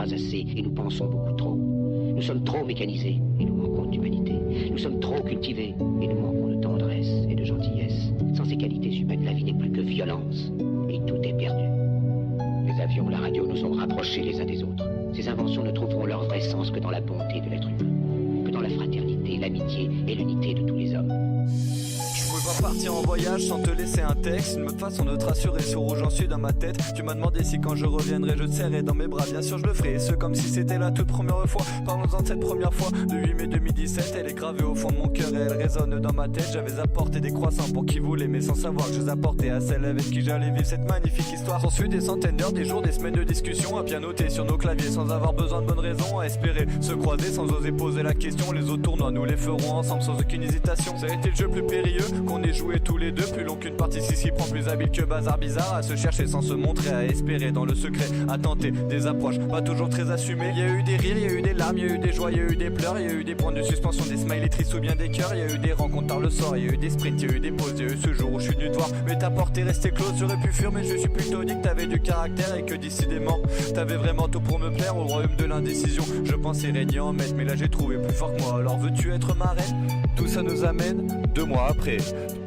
pas assez et nous pensons beaucoup trop. Nous sommes trop mécanisés et nous manquons d'humanité. Nous sommes trop cultivés et nous manquons de tendresse et de gentillesse. Sans ces qualités humaines, la vie n'est plus que violence et tout est perdu. Les avions, la radio nous ont rapprochés les uns des autres. Ces inventions ne trouveront leur vrai sens que dans la bonté de l'être humain, que dans la fraternité, l'amitié et l'unité de tous les hommes. Je pouvais pas partir en voyage sans te laisser un texte, une façon de te rassurer sur où j'en suis dans ma tête. Tu m'as demandé si quand je reviendrai je te serrais dans mes bras. Bien sûr je le ferai, et ce comme si c'était la toute première fois. Parlons-en de cette première fois, le 8 mai 2017. Elle est gravée au fond de mon cœur et elle résonne dans ma tête. J'avais apporté des croissants pour qui voulait, mais sans savoir que je les apportais à celle avec qui j'allais vivre cette magnifique histoire. Ensuite des centaines d'heures, des jours, des semaines de discussion à bien noter sur nos claviers, sans avoir besoin de bonnes raisons, à espérer se croiser sans oser poser la question. Les autres tournois nous les ferons ensemble sans aucune hésitation. Ça a été le jeu plus périlleux qu'on ait joué tous les deux, plus long qu'une partie Sissi prend, plus habile que bazar bizarre, à se chercher sans se montrer, à espérer dans le secret, à tenter des approches pas toujours très assumées. Il y a eu des rires, il y a eu des larmes, il y a eu des joies, il y a eu des pleurs, il y a eu des points de suspension, des smileys tristes ou bien des cœurs. Il y a eu des rencontres tard le soir, il y a eu des sprints, il y a eu des pauses, il y a eu ce jour où je suis venu te voir, mais ta porte est restée close. J'aurais pu fuir mais je suis plutôt dit que t'avais du caractère et que décidément t'avais vraiment tout pour me plaire. Au royaume de l'indécision, je pensais régner en maître, mais là j'ai trouvé plus fort que moi. Alors veux-tu être ma reine? Tout ça nous amène 2 mois après,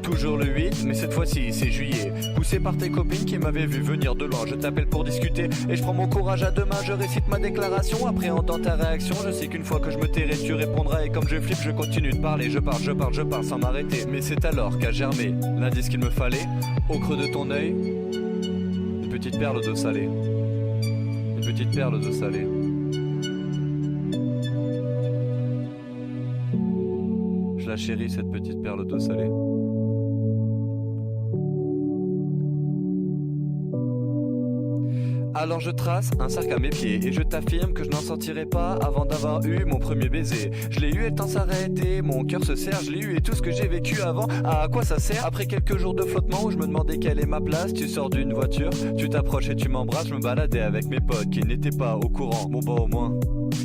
toujours le 8, mais cette fois-ci c'est juillet. Poussé par tes copines qui m'avaient vu venir de loin, je t'appelle pour discuter et je prends mon courage à deux mains. Je récite ma déclaration, appréhendant ta réaction. Je sais qu'une fois que je me tairai, tu répondras, et comme je flippe, je continue de parler. Je parle sans m'arrêter. Mais c'est alors qu'a germé l'indice qu'il me fallait. Au creux de ton œil, une petite perle d'eau salée. Une petite perle d'eau salée. Je la chéris, cette petite perle d'eau salée. Alors je trace un cercle à mes pieds et je t'affirme que je n'en sortirai pas avant d'avoir eu mon premier baiser. Je l'ai eu et le temps s'arrête et mon cœur se serre. Je l'ai eu et tout ce que j'ai vécu avant, à quoi ça sert? Après quelques jours de flottement où je me demandais quelle est ma place, tu sors d'une voiture, tu t'approches et tu m'embrasses. Je me baladais avec mes potes qui n'étaient pas au courant. Bon bah au moins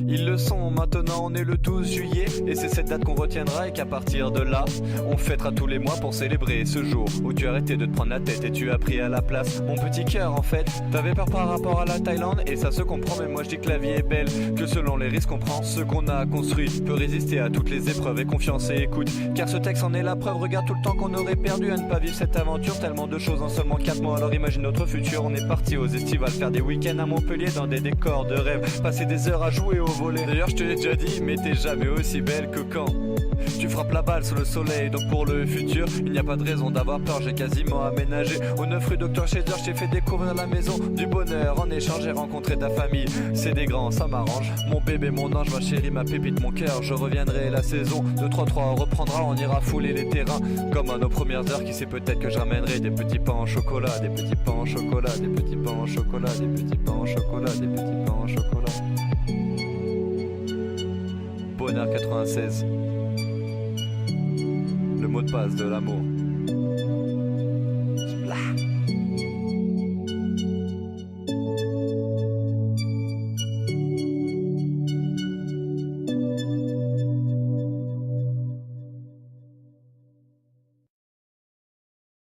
ils le sont. Maintenant on est le 12 juillet et c'est cette date qu'on retiendra, et qu'à partir de là on fêtera tous les mois pour célébrer ce jour où tu as arrêté de te prendre la tête et tu as pris à la place mon petit cœur. En fait t'avais peur par rapport à la Thaïlande et ça se comprend, mais moi je dis que la vie est belle, que selon les risques qu'on prend, ce qu'on a construit peut résister à toutes les épreuves. Et confiance et écoute, car ce texte en est la preuve. Regarde tout le temps qu'on aurait perdu à ne pas vivre cette aventure. Tellement de choses en seulement 4 mois, alors imagine notre futur. On est parti aux estivales, faire des week-ends à Montpellier dans des décors de rêve, passer des heures à jouer au volley. D'ailleurs je te l'ai déjà dit, mais t'es jamais aussi belle que quand tu frappes la balle sous le soleil. Donc pour le futur, il n'y a pas de raison d'avoir peur. J'ai quasiment aménagé au 9 rue Dr Shader. Je t'ai fait découvrir la maison du bonheur. En échange j'ai rencontré ta famille, c'est des grands, ça m'arrange. Mon bébé, mon ange, ma chérie, ma pépite, mon cœur. Je reviendrai, la saison de 3-3 reprendra. On ira fouler les terrains comme à nos premières heures. Qui sait, peut-être que je ramènerai des petits pains en chocolat. Des petits pains en chocolat, des petits pains en chocolat, des petits pains en chocolat, des petits pains en chocolat. Bonheur 96, le mot de passe de l'amour.